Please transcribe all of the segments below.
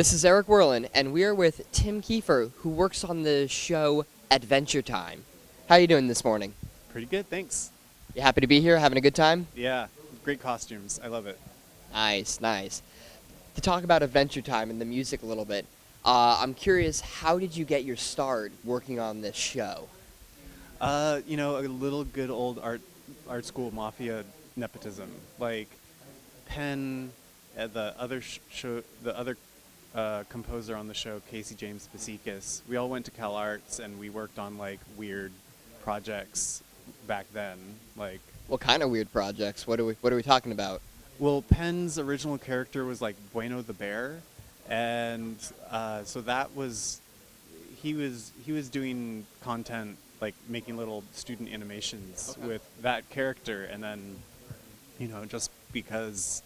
This is Eric Werlin, and we are with Tim KIEFER, who works on the show Adventure Time. How are you doing this morning? Pretty good, thanks. You happy to be here, having a good time? Yeah, great costumes. I love it. Nice, nice. To talk about Adventure Time and the music a little bit, I'm curious, how did you get your start working on this show? A little good old art school mafia nepotism. Like Penn, the other composer on the show, Casey James Basikas. We all went to Cal Arts and we worked on like weird projects back then. Like, What kind of weird projects? What are we talking about? well, Penn's original character was like Bueno the Bear, and so that was he was doing content like making little student animations with that character, and then just because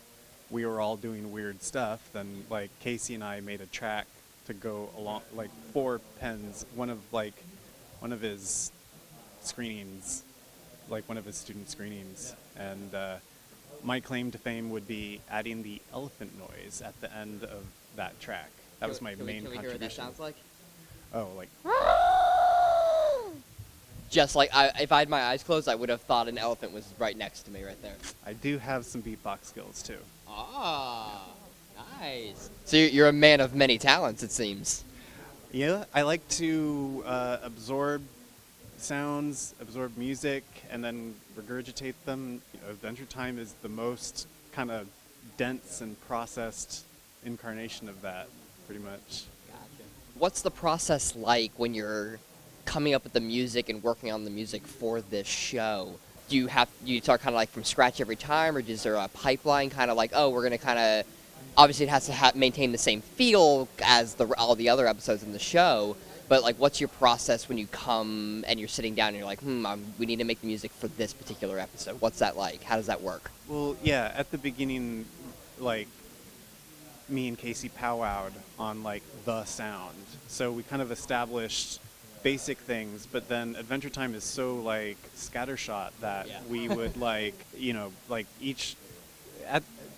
we were all doing weird stuff, then like Casey and I made a track to go along like for Penn's one of his screenings, like one of his student screenings, and my claim to fame would be adding the elephant noise at the end of that track. That was my main Can we contribution. hear what that sounds like? Oh, like Just like, if I had my eyes closed, I would have thought an elephant was right next to me right there. I do have some beatbox skills too. Ah, nice. So you're a man of many talents, it seems. Yeah, I like to absorb sounds, absorb music, and then regurgitate them. Adventure Time is the most kind of dense and processed incarnation of that, pretty much. Gotcha. What's the process like when you're coming up with the music and working on the music for this show? Do you start kind of like from scratch every time, or is there a pipeline kind of like, oh, we're going to kind of, obviously it has to maintain the same feel as all the other episodes in the show, but like what's your process when you come and you're sitting down and you're like, we need to make the music for this particular episode? What's that like? How does that work? Well, yeah, at the beginning, like, me and Casey powwowed on like the sound. So we kind of established basic things, but then Adventure Time is so like scattershot that we would like each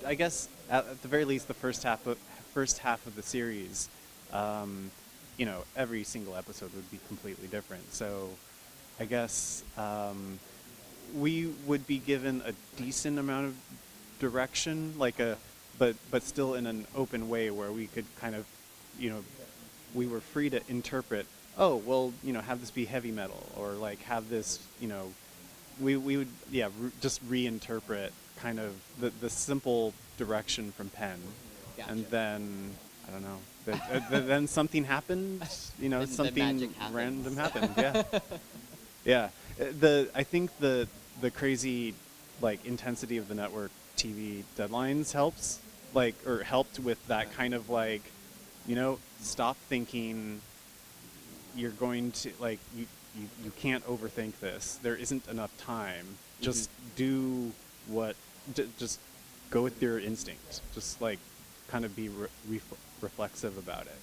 I guess at the very least the first half of the series, every single episode would be completely different. So I guess we would be given a decent amount of direction, but still in an open way where we could kind of, we were free to interpret, oh, well, have this be heavy metal, or like have this, we would, just reinterpret kind of the simple direction from Penn. Gotcha. And then, I don't know, then something happened, something random happened, yeah. Yeah, I think the crazy, like, intensity of the network TV deadlines helped with that kind of like, stop thinking you're going to, like, you can't overthink this. There isn't enough time. Just do just go with your instinct. Just like kind of be reflexive about it.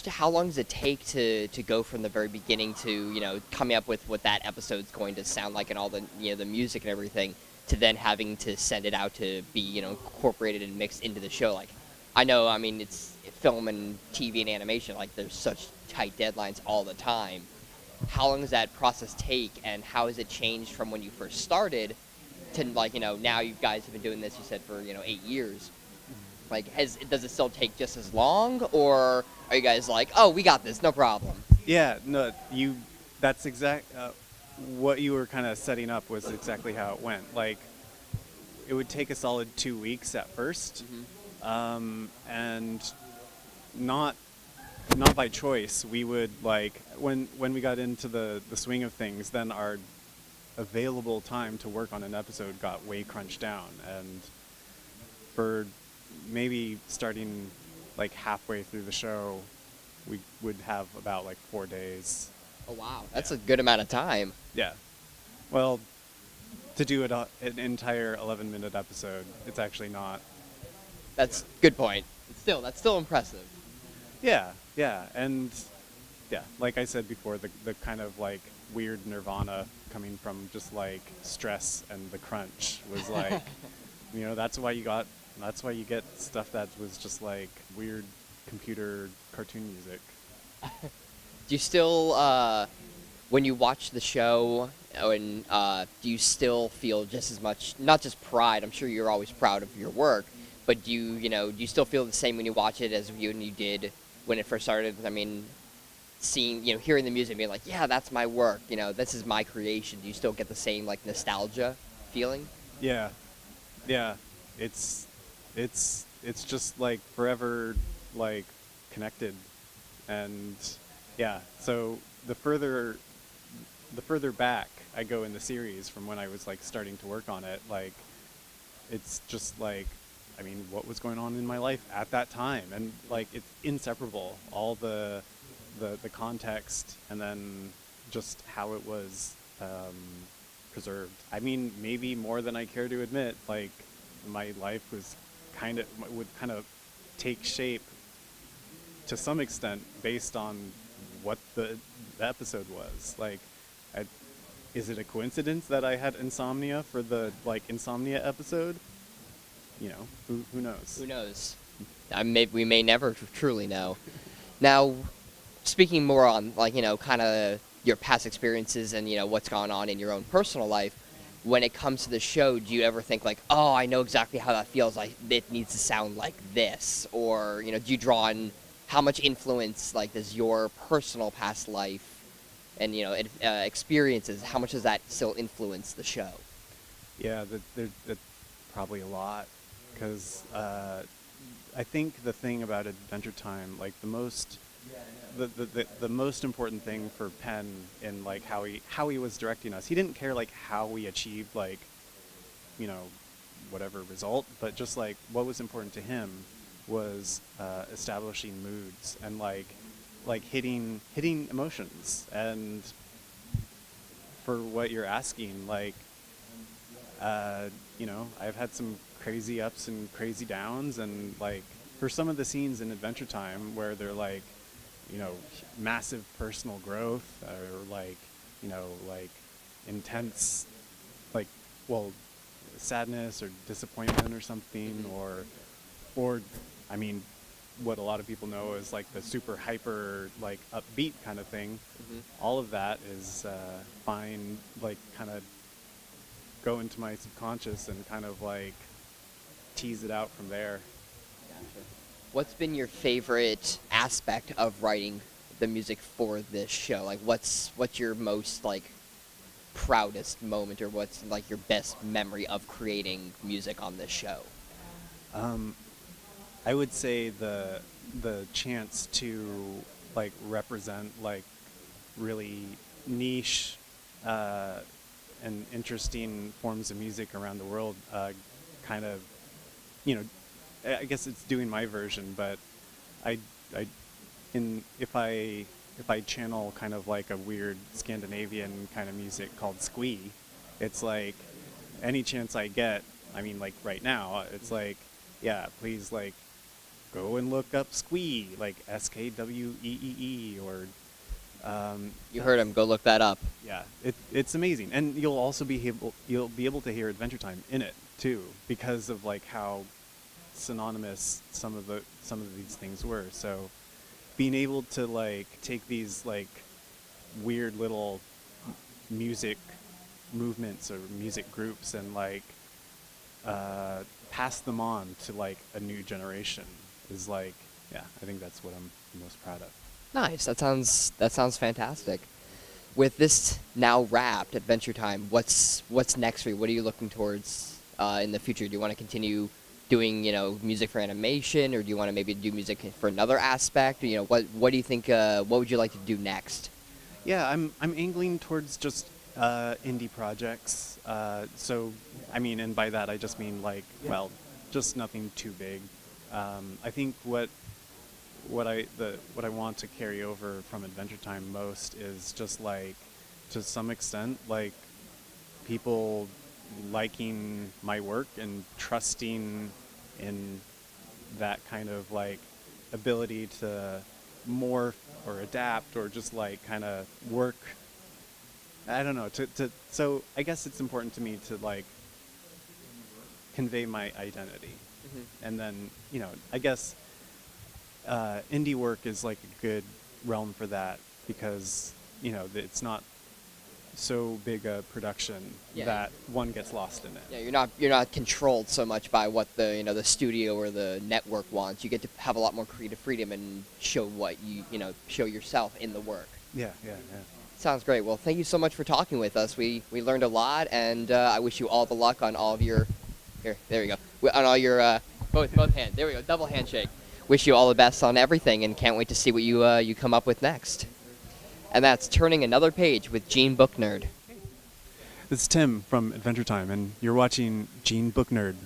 How long does it take to go from the very beginning to, coming up with what that episode's going to sound like and all the, the music and everything, to then having to send it out to be, incorporated and mixed into the show? Like, it's film and TV and animation, like there's such tight deadlines all the time. How long does that process take, and how has it changed from when you first started to, like, now you guys have been doing this, you said, for, 8 years. Like, does it still take just as long, or are you guys like, oh, we got this, no problem? Yeah, no, that's what you were kind of setting up was exactly how it went. Like, it would take a solid 2 weeks at first, and not by choice. We would, like, when we got into the swing of things, then our available time to work on an episode got way crunched down, and for maybe starting like halfway through the show, we would have about like 4 days. Oh wow, that's a good amount of time. Yeah, well, to do an entire 11-minute episode, it's actually not. That's good point. That's still impressive. Yeah, and like I said before, the kind of like weird nirvana coming from just like stress and the crunch was like, that's why you get stuff that was just like weird computer cartoon music. Do you still, when you watch the show, do you still feel just as much, not just pride, I'm sure you're always proud of your work, but do you still feel the same when you watch it as when you did when it first started? I mean, seeing, hearing the music, being like, yeah, that's my work, this is my creation. Do you still get the same, like, nostalgia feeling? Yeah, yeah. It's just like forever like connected, and yeah. So the further back I go in the series from when I was like starting to work on it, like it's just like, I mean, what was going on in my life at that time, and like it's inseparable. All the context, and then just how it was preserved. I mean, maybe more than I care to admit. Like my life was would kind of take shape to some extent based on what the episode was. Like, is it a coincidence that I had insomnia for the like insomnia episode? Who knows? Who knows? We may never truly know. Now, speaking more on like kind of your past experiences and what's gone on in your own personal life, when it comes to the show, do you ever think like, oh, I know exactly how that feels, like it needs to sound like this, or do you draw on how much influence like does your personal past life and experiences, how much does that still influence the show? Yeah, that's probably a lot, because I think the thing about Adventure Time, like the most important thing for Penn in like how he was directing us, he didn't care like how we achieved like whatever result, but just like what was important to him was establishing moods and like hitting emotions. And for what you're asking, like I've had some crazy ups and crazy downs, and like for some of the scenes in Adventure Time where they're like massive personal growth, or like like intense like sadness or disappointment or something, or I mean what a lot of people know is like the super hyper like upbeat kind of thing. All of that is fine, like kind of go into my subconscious and kind of like tease it out from there. Gotcha. What's been your favorite aspect of writing the music for this show? Like, what's your most like proudest moment, or what's like your best memory of creating music on this show? I would say the chance to like represent like really niche and interesting forms of music around the world, kind of, I guess it's doing my version, but if I channel kind of like a weird Scandinavian kind of music called squee, it's like any chance I get, I mean like right now, it's like, yeah, please like go and look up squee, like SKWEEE, or You heard him. Go look that up. yeah, it's amazing, and you'll also be able to hear Adventure Time in it too, because of like how synonymous some of these things were. So being able to like take these like weird little music movements or music groups and like pass them on to like a new generation is like, yeah, I think that's what I'm most proud of. Nice. That sounds fantastic. With this now wrapped, Adventure Time, what's next for you? What are you looking towards in the future? Do you want to continue doing music for animation, or do you want to maybe do music for another aspect? What do you think? What would you like to do next? Yeah, I'm angling towards just indie projects. So I mean, and by that I just mean like, well, just nothing too big. I think what I want to carry over from Adventure Time most is just like, to some extent, like people liking my work and trusting in that kind of like ability to morph or adapt or just like kind of work. I don't know. So I guess it's important to me to like convey my identity, and then I guess indie work is like a good realm for that because it's not so big a production Yeah. that one gets lost in it. Yeah, you're not controlled so much by what the studio or the network wants. You get to have a lot more creative freedom and show what show yourself in the work. Yeah. Sounds great. Well, thank you so much for talking with us. We learned a lot, and I wish you all the luck on all of your there you go, on all your both hands. There we go, double handshake. Wish you all the best on everything, and can't wait to see what you come up with next. And that's Turning Another Page with JeanBookNerd. This is Tim from Adventure Time, and you're watching JeanBookNerd.